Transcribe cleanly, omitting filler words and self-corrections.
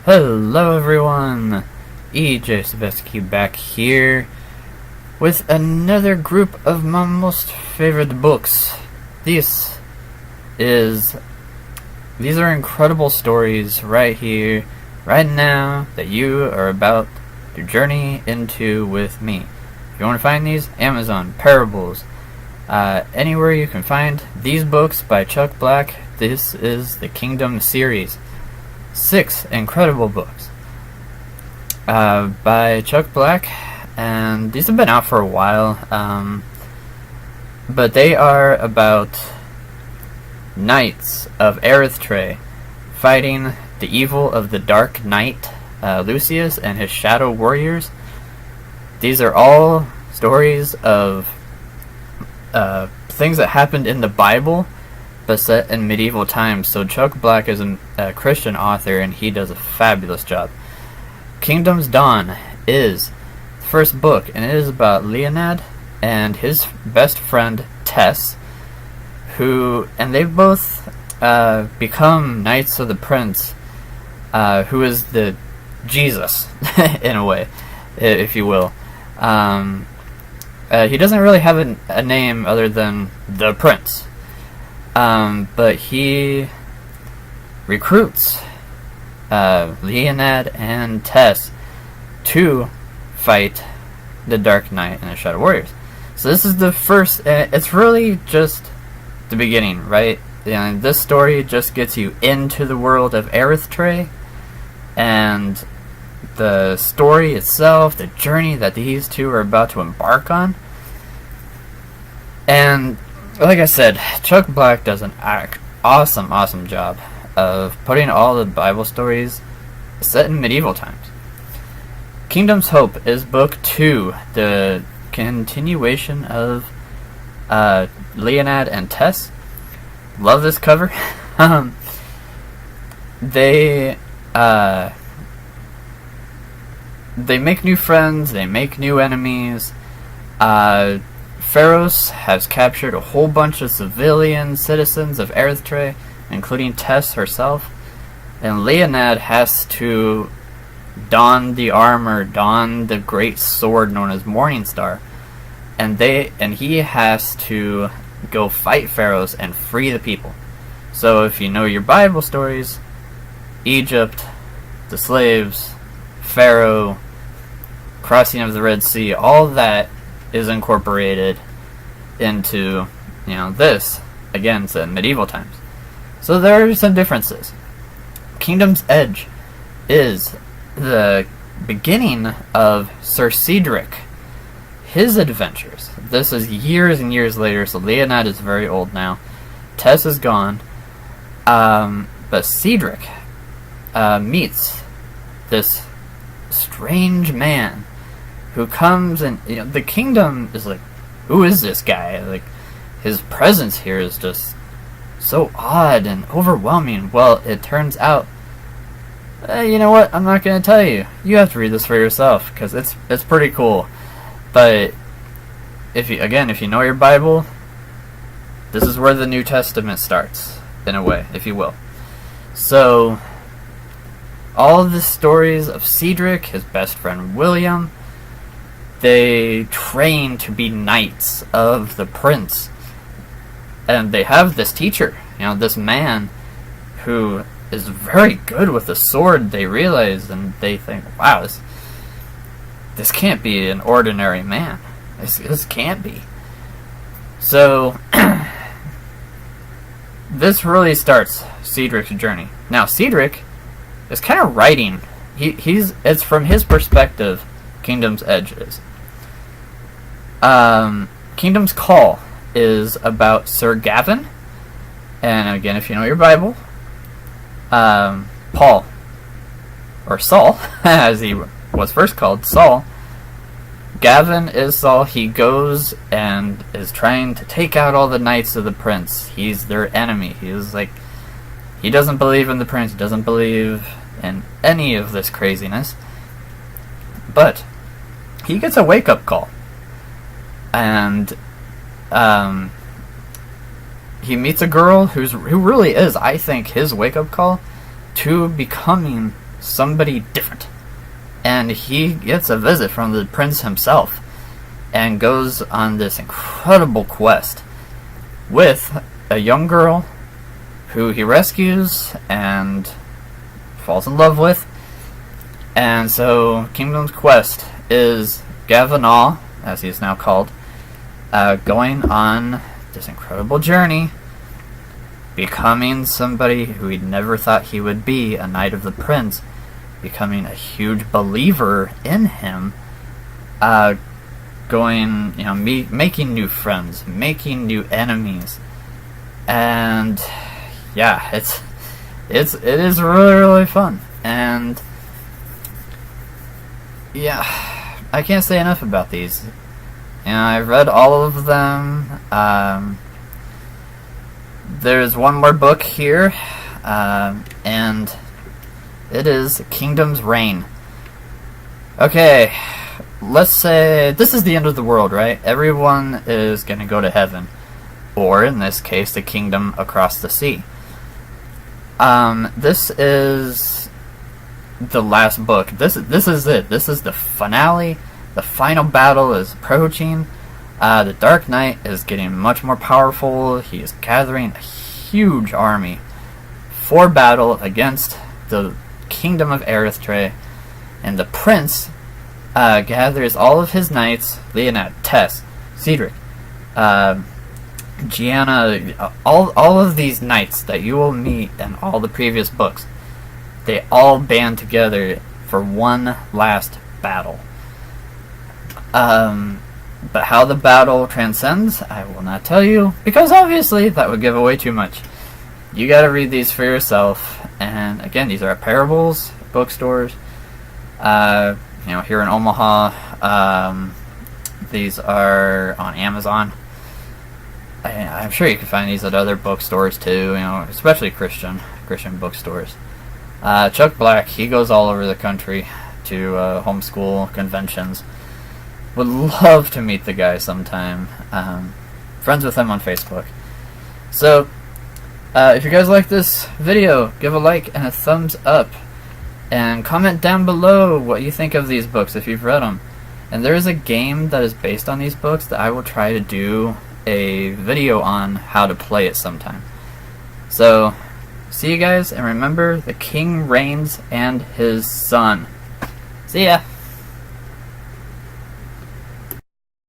Hello everyone, EJ Sobetski back here with another group of my most favorite books. These are incredible stories right here, right now, that you are about to journey into with me. If you want to find these, Amazon, Parables, anywhere you can find these books by Chuck Black. This is the Kingdom series. 6 incredible books by Chuck Black, and these have been out for a while, but they are about knights of Arrethtrae fighting the evil of the Dark Knight, Lucius, and his shadow warriors. These are all stories of things that happened in the Bible, but set in medieval times. So Chuck Black is a Christian author, and he does a fabulous job. Kingdom's Dawn is the first book, and it is about Leonid and his best friend Tess, and they both become Knights of the Prince, who is the Jesus, in a way, if you will. He doesn't really have a name other than the Prince. But he recruits Leonid and Tess to fight the Dark Knight and the Shadow Warriors. So this is the first, it's really just the beginning, right? And this story just gets you into the world of Arrethtrae, and the story itself, the journey that these two are about to embark on. And like I said, Chuck Black does an awesome job of putting all the Bible stories set in medieval times. Kingdom's Hope is book 2, the continuation of Leonid and Tess. Love this cover. They make new friends, they make new enemies. Pharos has captured a whole bunch of civilian citizens of Arrethtrae, including Tess herself, and Leonid has to don the armor, don the great sword known as Morningstar, and he has to go fight Pharos and free the people. So if you know your Bible stories, Egypt, the slaves, Pharaoh, crossing of the Red Sea, all that is incorporated into, this, again, it's in medieval times. So there are some differences. Kingdom's Edge is the beginning of Sir Cedric, his adventures. This is years and years later, so Leonid is very old now. Tess is gone. But Cedric meets this strange man who comes, and the kingdom is like, who is this guy? Like, his presence here is just so odd and overwhelming. Well, it turns out, you know what? I'm not going to tell you. You have to read this for yourself, because it's pretty cool. But if you know your Bible, this is where the New Testament starts, in a way, if you will. So all of the stories of Cedric, his best friend William, they train to be knights of the prince. And they have this teacher, this man who is very good with the sword, they realize, and they think, wow, this can't be an ordinary man. This can't be. So this really starts Cedric's journey. Now, Cedric is kind of writing. It's from his perspective, Kingdom's Edge is. Kingdom's Call is about Sir Gawain, And again, if you know your Bible, Paul, or Saul, as he was first called, Saul, Gavin is Saul. He goes and is trying to take out all the knights of the prince. He's their enemy. He doesn't believe in the prince. He doesn't believe in any of this craziness. But he gets a wake-up call. And he meets a girl who really is, I think, his wake-up call to becoming somebody different. And he gets a visit from the prince himself and goes on this incredible quest with a young girl who he rescues and falls in love with. And so Kingdom's Quest is Gavin, as he is now called, going on this incredible journey, becoming somebody who he never thought he would be, a Knight of the Prince, becoming a huge believer in him, making new friends, making new enemies, and yeah, it is really, really fun. And yeah, I can't say enough about these. I've read all of them. There's one more book here, and it is Kingdom's Reign. Okay, let's say this is the end of the world, right? Everyone is going to go to heaven, or in this case, the kingdom across the sea. This is the last book. This is it. This is the finale. The final battle is approaching. The Dark Knight is getting much more powerful. He is gathering a huge army for battle against the kingdom of Arrethtrae, and the prince gathers all of his knights: Leonad, Tess, Cedric, Gianna, all of these knights that you will meet in all the previous books. They all band together for one last battle. But how the battle transcends, I will not tell you, because obviously that would give away too much. You gotta read these for yourself. And again, these are at Parables bookstores. Here in Omaha, these are on Amazon. I'm sure you can find these at other bookstores too, especially Christian bookstores. Chuck Black, he goes all over the country to homeschool conventions. Would love to meet the guy sometime. Friends with him on Facebook. So, if you guys like this video, give a like and a thumbs up. And comment down below what you think of these books if you've read them. And there is a game that is based on these books that I will try to do a video on how to play it sometime. So, see you guys, and remember, the king reigns and his son. See ya!